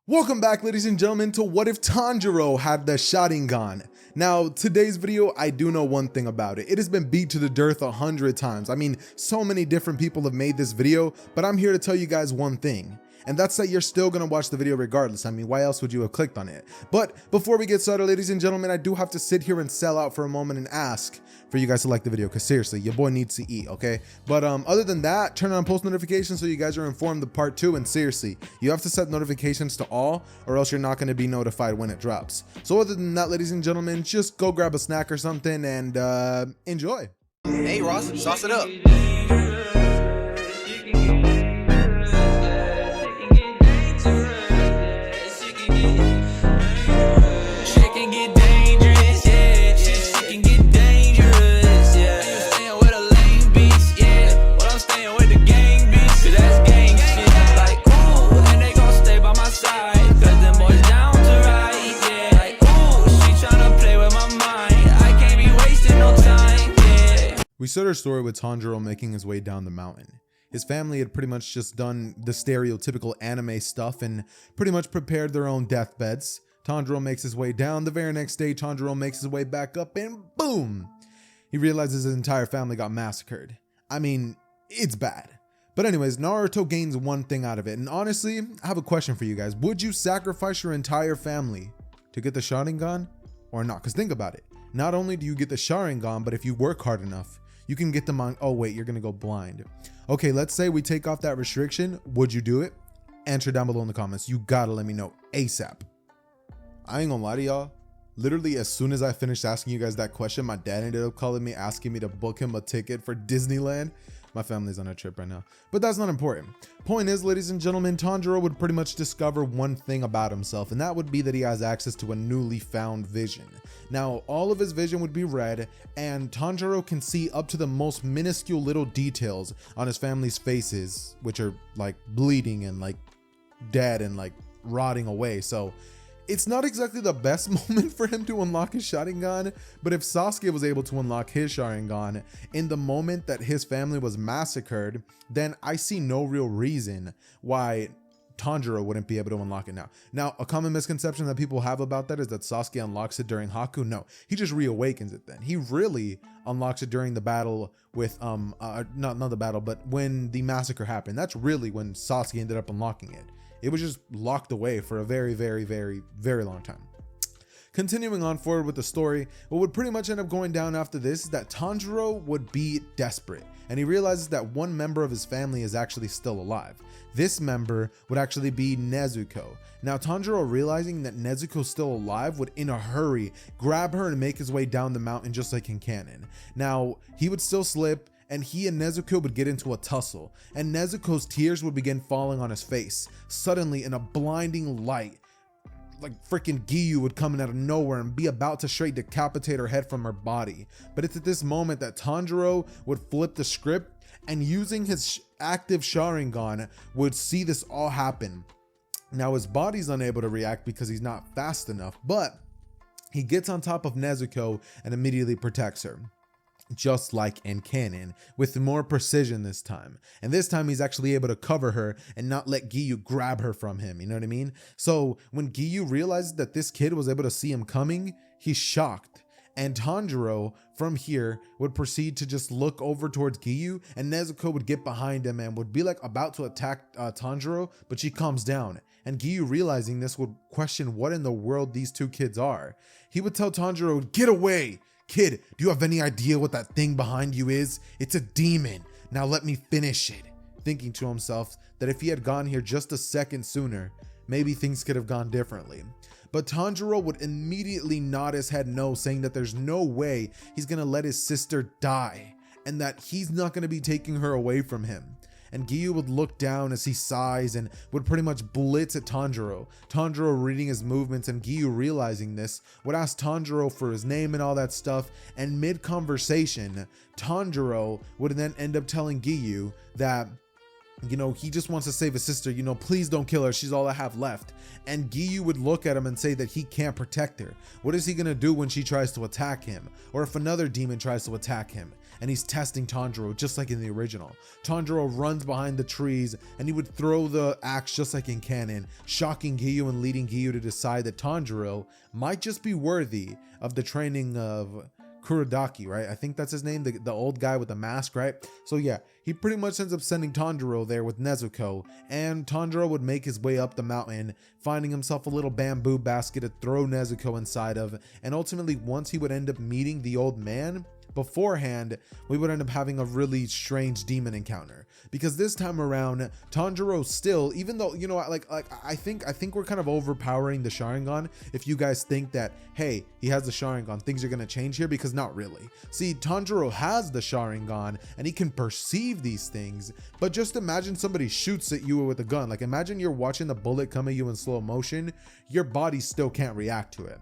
Welcome back, ladies and gentlemen, to What If Tanjiro Had the Sharingan. Now, today's video, I do know one thing about it. It has been beat to the dearth 100 times. I mean, so many different people have made this video, but I'm here to tell you guys one thing. And that's that you're still gonna watch the video regardless. I mean, why else would you have clicked on it? But before we get started, ladies and gentlemen, I do have to sit here and sell out for a moment and ask for you guys to like the video, because seriously, your boy needs to eat, okay? But other than that, turn on post notifications so you guys are informed of part 2, and seriously, you have to set notifications to all, or else you're not gonna be notified when it drops. So other than that, ladies and gentlemen, just go grab a snack or something and enjoy. Hey Ross, sauce it up. We start our story with Tanjiro making his way down the mountain. His family had pretty much just done the stereotypical anime stuff and pretty much prepared their own deathbeds. Tanjiro makes his way down. The very next day, Tanjiro makes his way back up and boom! He realizes his entire family got massacred. I mean, it's bad. But anyways, Naruto gains one thing out of it. And honestly, I have a question for you guys. Would you sacrifice your entire family to get the Sharingan or not? Because think about it. Not only do you get the Sharingan, but if you work hard enough, you can get them on. Oh wait, you're gonna go blind. Okay, let's say we take off that restriction. Would you do it? Answer down below in the comments. You gotta let me know ASAP. I ain't gonna lie to y'all. Literally, as soon as I finished asking you guys that question, my dad ended up calling me, asking me to book him a ticket for Disneyland. My family's on a trip right now, but that's not important. Point is, ladies and gentlemen, Tanjiro would pretty much discover one thing about himself, and that would be that he has access to a newly found vision. Now, all of his vision would be red, and Tanjiro can see up to the most minuscule little details on his family's faces, which are like bleeding and like dead and like rotting away. So it's not exactly the best moment for him to unlock his Sharingan, but if Sasuke was able to unlock his Sharingan in the moment that his family was massacred, then I see no real reason why Tanjiro wouldn't be able to unlock it now. Now, a common misconception that people have about that is that Sasuke unlocks it during Haku. No, he just reawakens it then. He really unlocks it during the battle with, not the battle, but when the massacre happened. That's really when Sasuke ended up unlocking it. It was just locked away for a very, very, very, very long time. Continuing on forward with the story, what would pretty much end up going down after this is that Tanjiro would be desperate, and he realizes that one member of his family is actually still alive. This member would actually be Nezuko. Now, Tanjiro, realizing that Nezuko's still alive, would in a hurry grab her and make his way down the mountain just like in canon. Now, he would still slip, and he and Nezuko would get into a tussle, and Nezuko's tears would begin falling on his face. Suddenly, in a blinding light, like freaking Giyu would come in out of nowhere and be about to straight decapitate her head from her body. But it's at this moment that Tanjiro would flip the script, and using his active Sharingan would see this all happen. Now, his body's unable to react because he's not fast enough, but he gets on top of Nezuko and immediately protects her, just like in canon, with more precision this time. And this time he's actually able to cover her and not let Giyu grab her from him, you know what I mean? So when Giyu realizes that this kid was able to see him coming, he's shocked. And Tanjiro, from here, would proceed to just look over towards Giyu, and Nezuko would get behind him and would be like about to attack Tanjiro, but she calms down. And Giyu, realizing this, would question what in the world these two kids are. He would tell Tanjiro, "Get away! Kid, do you have any idea what that thing behind you is? It's a demon. Now let me finish it." Thinking to himself that if he had gone here just a second sooner, maybe things could have gone differently. But Tanjiro would immediately nod his head no, saying that there's no way he's gonna let his sister die, and that he's not gonna be taking her away from him. And Giyu would look down as he sighs and would pretty much blitz at Tanjiro. Tanjiro reading his movements, and Giyu, realizing this, would ask Tanjiro for his name and all that stuff, and mid-conversation, Tanjiro would then end up telling Giyu that you know, he just wants to save his sister, you know, please don't kill her, she's all I have left. And Giyu would look at him and say that he can't protect her. What is he gonna do when she tries to attack him? Or if another demon tries to attack him? And he's testing Tanjiro just like in the original. Tanjiro runs behind the trees and he would throw the axe just like in canon, shocking Giyu and leading Giyu to decide that Tanjiro might just be worthy of the training of Urokodaki, right? I think that's his name, the old guy with the mask, right? So yeah, he pretty much ends up sending Tanjiro there with Nezuko, and Tanjiro would make his way up the mountain, finding himself a little bamboo basket to throw Nezuko inside of, and ultimately once he would end up meeting the old man, beforehand, we would end up having a really strange demon encounter, because this time around, Tanjiro still, even though, you know, I think we're kind of overpowering the Sharingan if you guys think that, hey, he has the Sharingan, things are gonna change here, because not really. See, Tanjiro has the Sharingan and he can perceive these things, but just imagine somebody shoots at you with a gun. Like, imagine you're watching the bullet come at you in slow motion, your body still can't react to it.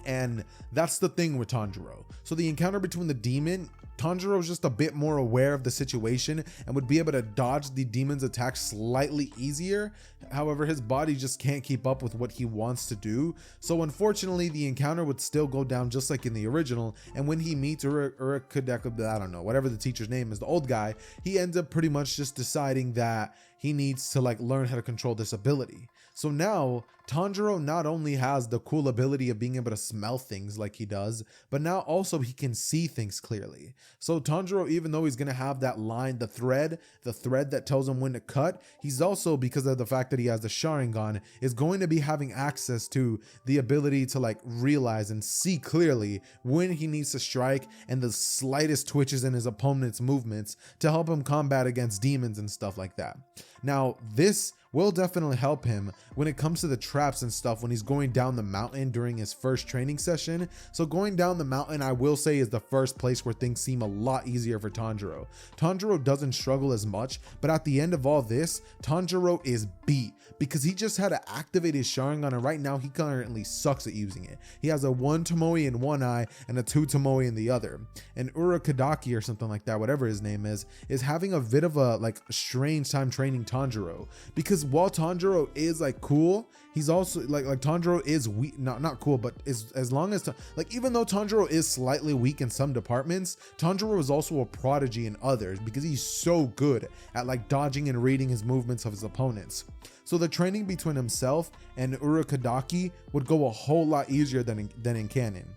And that's the thing with Tanjiro. So the encounter between the demon, Tanjiro is just a bit more aware of the situation and would be able to dodge the demon's attack slightly easier. However, his body just can't keep up with what he wants to do. So unfortunately, the encounter would still go down just like in the original. And when he meets Urokodaki, I don't know, whatever the teacher's name is, the old guy, he ends up pretty much just deciding that he needs to like learn how to control this ability. So now Tanjiro not only has the cool ability of being able to smell things like he does, but now also he can see things clearly. So Tanjiro, even though he's going to have that line, the thread that tells him when to cut, he's also, because of the fact that he has the Sharingan, is going to be having access to the ability to like realize and see clearly when he needs to strike and the slightest twitches in his opponent's movements to help him combat against demons and stuff like that. Now, this will definitely help him when it comes to the traps and stuff when he's going down the mountain during his first training session. So going down the mountain, I will say, is the first place where things seem a lot easier for Tanjiro. Tanjiro doesn't struggle as much, but at the end of all this, Tanjiro is beat because he just had to activate his Sharingan, and right now he currently sucks at using it. He has a 1 Tomoe in one eye and a 2 Tomoe in the other. And Urokodaki or something like that, whatever his name is having a bit of a like strange time training Tanjiro, because while Tanjiro is like cool, he's also like Tanjiro is weak, not cool, but is, as long as like, even though Tanjiro is slightly weak in some departments, Tanjiro is also a prodigy in others because he's so good at like dodging and reading his movements of his opponents. So the training between himself and Urokodaki would go a whole lot easier than in canon.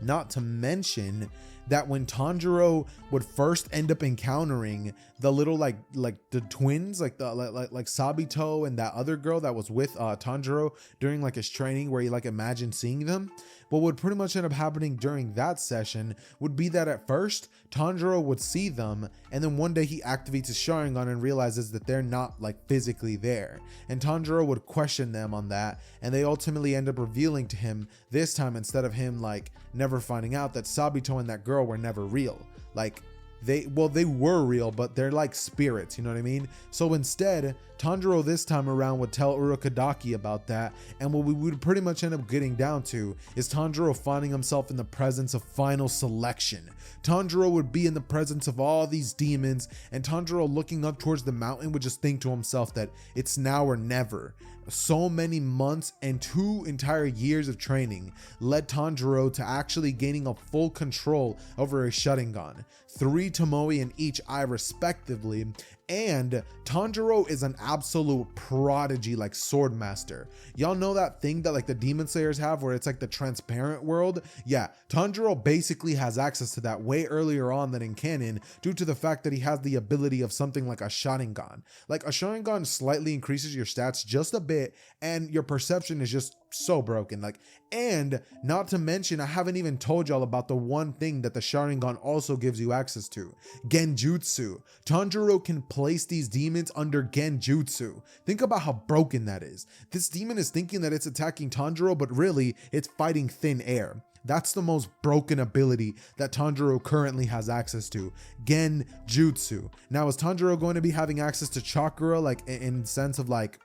Not to mention that when Tanjiro would first end up encountering the little like the twins, like Sabito and that other girl that was with Tanjiro during like his training, where he like imagined seeing them, what would pretty much end up happening during that session would be that at first Tanjiro would see them, and then one day he activates his Sharingan and realizes that they're not like physically there, and Tanjiro would question them on that, and they ultimately end up revealing to him this time, instead of him like never finding out, that Sabito and that girl were never real. Like they were real, but they're like spirits, you know what I mean? So instead, Tanjiro this time around would tell Urokodaki about that, and what we would pretty much end up getting down to is Tanjiro finding himself in the presence of final selection. Tanjiro would be in the presence of all these demons, and Tanjiro, looking up towards the mountain, would just think to himself that it's now or never. So many months and 2 entire years of training led Tanjiro to actually gaining a full control over his Sharingan, 3 Tomoe in each eye respectively, and Tanjiro is an absolute prodigy, like sword master. Y'all know that thing that like the demon slayers have where it's like the transparent world? Yeah, Tanjiro basically has access to that way earlier on than in canon, due to the fact that he has the ability of something like a Sharingan. Like a Sharingan slightly increases your stats just a bit, and your perception is just so broken. Like, and not to mention, I haven't even told y'all about the one thing that the Sharingan also gives you access to: Genjutsu. Tanjiro can place these demons under Genjutsu. Think about how broken that is. This demon is thinking that it's attacking Tanjiro, but really it's fighting thin air. That's the most broken ability that Tanjiro currently has access to: Genjutsu. Now, is Tanjiro going to be having access to chakra, like in the sense of like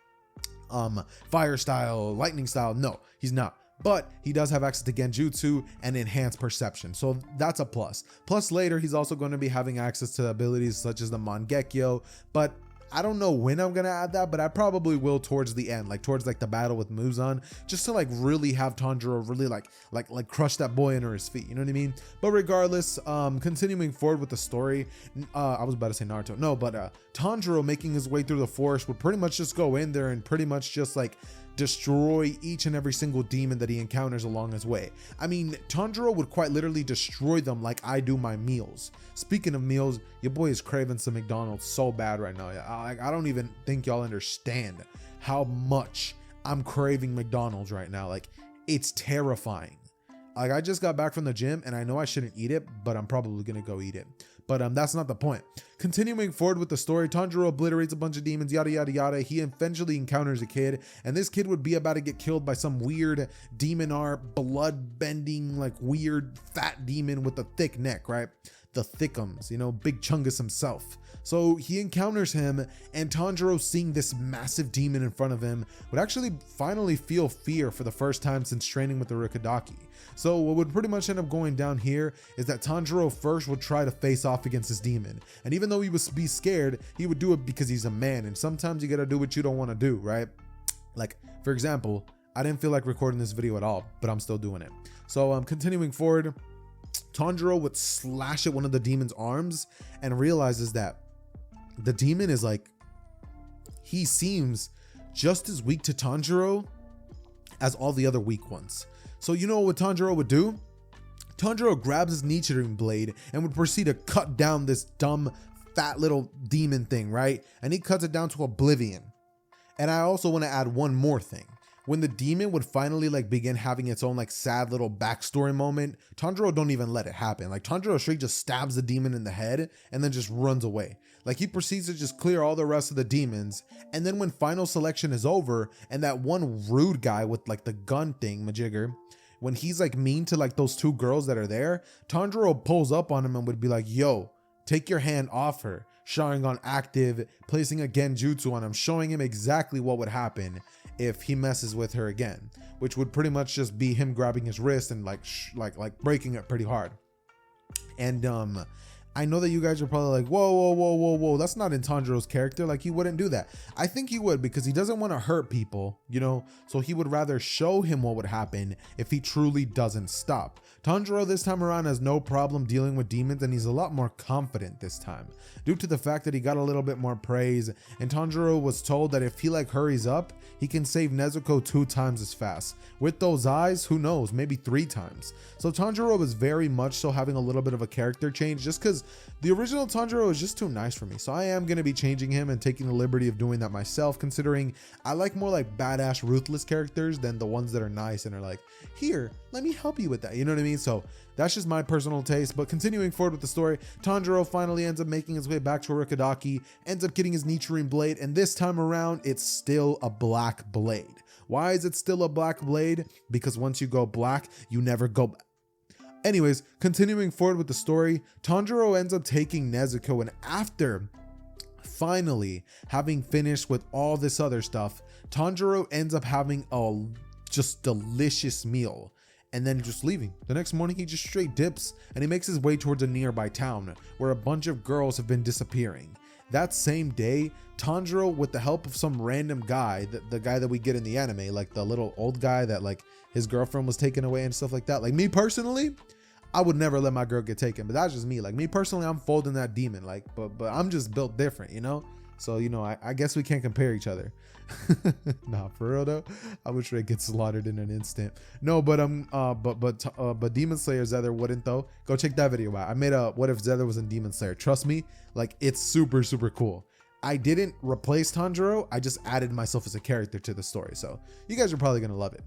fire style, lightning style? No, he's not. But he does have access to Genjutsu and enhanced perception, so that's a plus. Plus later, he's also going to be having access to abilities such as the Mangekyo, but I don't know when I'm gonna add that, but I probably will towards the end, like towards like the battle with Muzan, just to like really have Tanjiro really like crush that boy under his feet, you know what I mean? But regardless, continuing forward with the story, I was about to say Naruto, no, but Tanjiro making his way through the forest would pretty much just go in there and pretty much just like destroy each and every single demon that he encounters along his way. I mean, Tanjiro would quite literally destroy them like I do my meals. Speaking of meals, your boy is craving some McDonald's so bad right now. I don't even think y'all understand how much I'm craving McDonald's right now. Like, it's terrifying. Like, I just got back from the gym and I know I shouldn't eat it, but I'm probably gonna go eat it. But that's not the point. Continuing forward with the story, Tanjiro obliterates a bunch of demons, yada yada yada. He eventually encounters a kid, and this kid would be about to get killed by some weird demon art, blood bending, like weird fat demon with a thick neck, right? The Thickums, you know, Big Chungus himself. So he encounters him, and Tanjiro, seeing this massive demon in front of him, would actually finally feel fear for the first time since training with the Urokodaki. So what would pretty much end up going down here is that Tanjiro first would try to face off against this demon. And even though he would be scared, he would do it because he's a man. And sometimes you gotta do what you don't wanna do, right? Like, for example, I didn't feel like recording this video at all, but I'm still doing it. So continuing forward, Tanjiro would slash at one of the demon's arms and realizes that the demon is like, he seems just as weak to Tanjiro as all the other weak ones. So you know what Tanjiro would do? Tanjiro grabs his Nichiren blade and would proceed to cut down this dumb, fat little demon thing, right? And he cuts it down to oblivion. And I also want to add one more thing. When the demon would finally like begin having its own like sad little backstory moment, Tanjiro don't even let it happen. Like Tanjiro straight just stabs the demon in the head and then just runs away. Like he proceeds to just clear all the rest of the demons. And then when final selection is over and that one rude guy with like the gun thing, Majigger, when he's like mean to like those two girls that are there, Tanjiro pulls up on him and would be like, yo, take your hand off her. Sharingan active, placing a genjutsu on him, showing him exactly what would happen if he messes with her again, which would pretty much just be him grabbing his wrist and like breaking it pretty hard. And I know that you guys are probably like, whoa, that's not in Tanjiro's character. Like, he wouldn't do that. I think he would, because he doesn't want to hurt people, you know, so he would rather show him what would happen if he truly doesn't stop. Tanjiro this time around has no problem dealing with demons, and he's a lot more confident this time due to the fact that he got a little bit more praise, and Tanjiro was told that if he like hurries up, he can save Nezuko 2 times as fast. With those eyes, who knows, maybe 3 times. So Tanjiro is very much so having a little bit of a character change, just because the original Tanjiro is just too nice for me. So I am going to be changing him and taking the liberty of doing that myself, considering I like more like badass, ruthless characters than the ones that are nice and are like, here, let me help you with that. You know what I mean? So that's just my personal taste. But continuing forward with the story, Tanjiro finally ends up making his way back to Urokodaki, ends up getting his Nichiren blade, and this time around, it's still a black blade. Why is it still a black blade? Because once you go black, you never go back. Anyways, continuing forward with the story, Tanjiro ends up taking Nezuko, and after finally having finished with all this other stuff, Tanjiro ends up having a just delicious meal and then just leaving. The next morning, he just straight dips and he makes his way towards a nearby town where a bunch of girls have been disappearing. That same day, Tanjiro, with the help of some random guy, the guy that we get in the anime, like the little old guy that like his girlfriend was taken away and stuff like that. Like me personally, I would never let my girl get taken, but that's just me. Like me personally, I'm folding that demon, like, but I'm just built different, you know? So, you know, I guess we can't compare each other. Nah, for real though, I would sure get slaughtered in an instant. No, but Demon Slayer Xehther wouldn't though. Go check that video out. I made a what if Xehther was in Demon Slayer. Trust me, like it's super cool. I didn't replace Tanjiro, I just added myself as a character to the story. So you guys are probably gonna love it.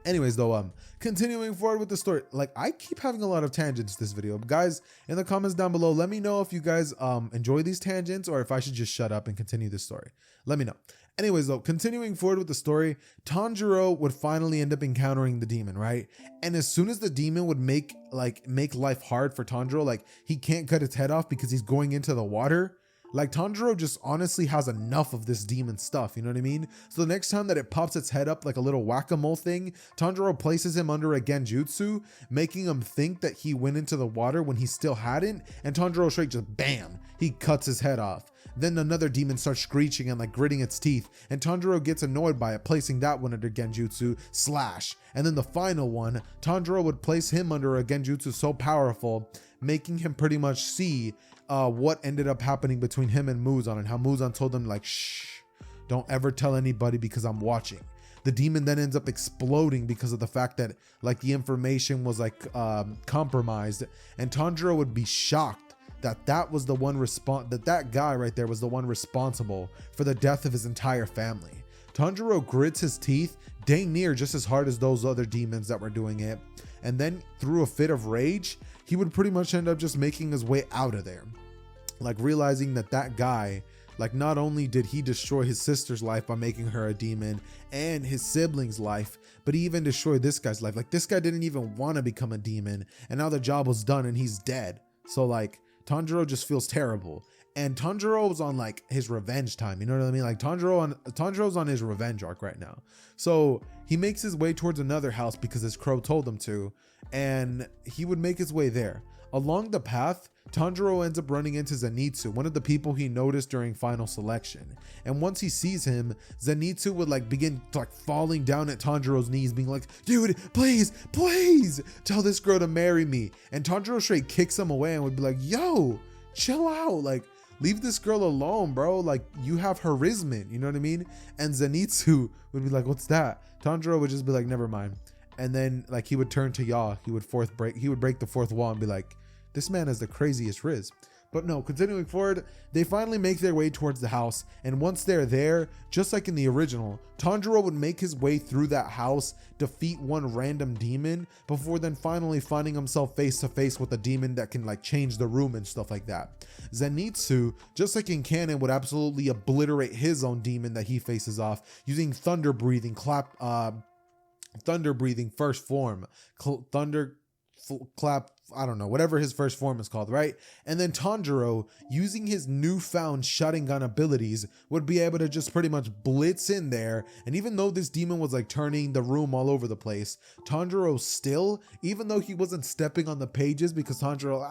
Anyways though, continuing forward with the story, like I keep having a lot of tangents this video. Guys, in the comments down below, let me know if you guys enjoy these tangents or if I should just shut up and continue this story. Let me know. Anyways though, continuing forward with the story, Tanjiro would finally end up encountering the demon, right? And as soon as the demon would make life hard for Tanjiro, like he can't cut its head off because he's going into the water, like Tanjiro just honestly has enough of this demon stuff, you know what I mean? So the next time that it pops its head up like a little whack-a-mole thing, Tanjiro places him under a genjutsu, making him think that he went into the water when he still hadn't, and Tanjiro straight just bam, he cuts his head off. Then another demon starts screeching and like gritting its teeth, and Tanjiro gets annoyed by it, placing that one under Genjutsu Slash. And then the final one, Tanjiro would place him under a Genjutsu so powerful, making him pretty much see what ended up happening between him and Muzan, and how Muzan told him like, shh, don't ever tell anybody because I'm watching. The demon then ends up exploding because of the fact that like the information was like compromised, and Tanjiro would be shocked that that was the one that guy right there was the one responsible for the death of his entire family. Tanjiro grits his teeth dang near just as hard as those other demons that were doing it, and then through a fit of rage, he would pretty much end up just making his way out of there, like realizing that that guy, like not only did he destroy his sister's life by making her a demon and his siblings' life, but he even destroyed this guy's life. Like this guy didn't even want to become a demon, and now the job was done and he's dead. So like Tanjiro just feels terrible. And Tanjiro's on like his revenge time, you know what I mean? Like Tanjiro's on his revenge arc right now. So he makes his way towards another house because his crow told him to, and he would make his way there. Along the path, Tanjiro ends up running into Zenitsu, one of the people he noticed during final selection. And once he sees him, Zenitsu would like begin like falling down at Tanjiro's knees, being like, dude, please tell this girl to marry me. And Tanjiro straight kicks him away and would be like, yo, chill out, like leave this girl alone, bro. Like you have charisma, you know what I mean? And Zenitsu would be like, what's that? Tanjiro would just be like, never mind. And then like he would turn to Yaw, he would break the fourth wall and be like, this man has the craziest riz. But no, continuing forward, they finally make their way towards the house, and once they're there, just like in the original, Tanjiro would make his way through that house, defeat one random demon, before then finally finding himself face to face with a demon that can like change the room and stuff like that. Zenitsu, just like in canon, would absolutely obliterate his own demon that he faces off using thunder breathing first form, clap, I don't know, whatever his first form is called, right? And then Tanjiro, using his newfound Sharingan abilities, would be able to just pretty much blitz in there. And even though this demon was like turning the room all over the place, Tanjiro still, even though he wasn't stepping on the pages, because Tanjiro,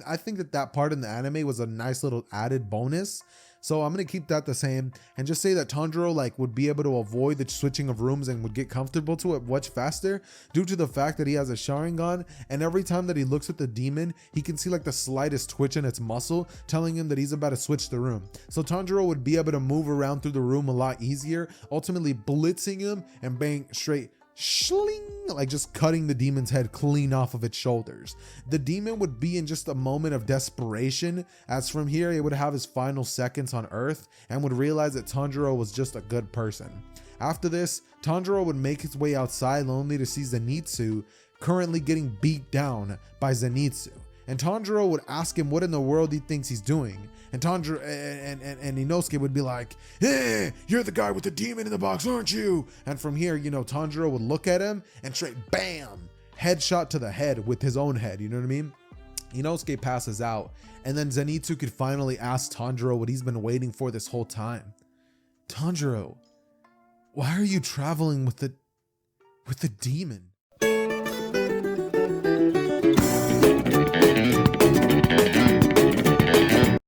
I think that part in the anime was a nice little added bonus. So I'm going to keep that the same and just say that Tanjiro like would be able to avoid the switching of rooms and would get comfortable to it much faster due to the fact that he has a Sharingan, and every time that he looks at the demon, he can see like the slightest twitch in its muscle telling him that he's about to switch the room. So Tanjiro would be able to move around through the room a lot easier, ultimately blitzing him and bang straight shling, like just cutting the demon's head clean off of its shoulders. The demon would be in just a moment of desperation, as from here he would have his final seconds on Earth and would realize that Tanjiro was just a good person. After this, Tanjiro would make his way outside only to see Zenitsu currently getting beat down by Zenitsu. And Tanjiro would ask him what in the world he thinks he's doing. And Tanjiro and Inosuke would be like, hey, you're the guy with the demon in the box, aren't you? And from here, you know, Tanjiro would look at him and straight bam, headshot to the head with his own head, you know what I mean? Inosuke passes out, and then Zenitsu could finally ask Tanjiro what he's been waiting for this whole time. Tanjiro, why are you traveling with the demon?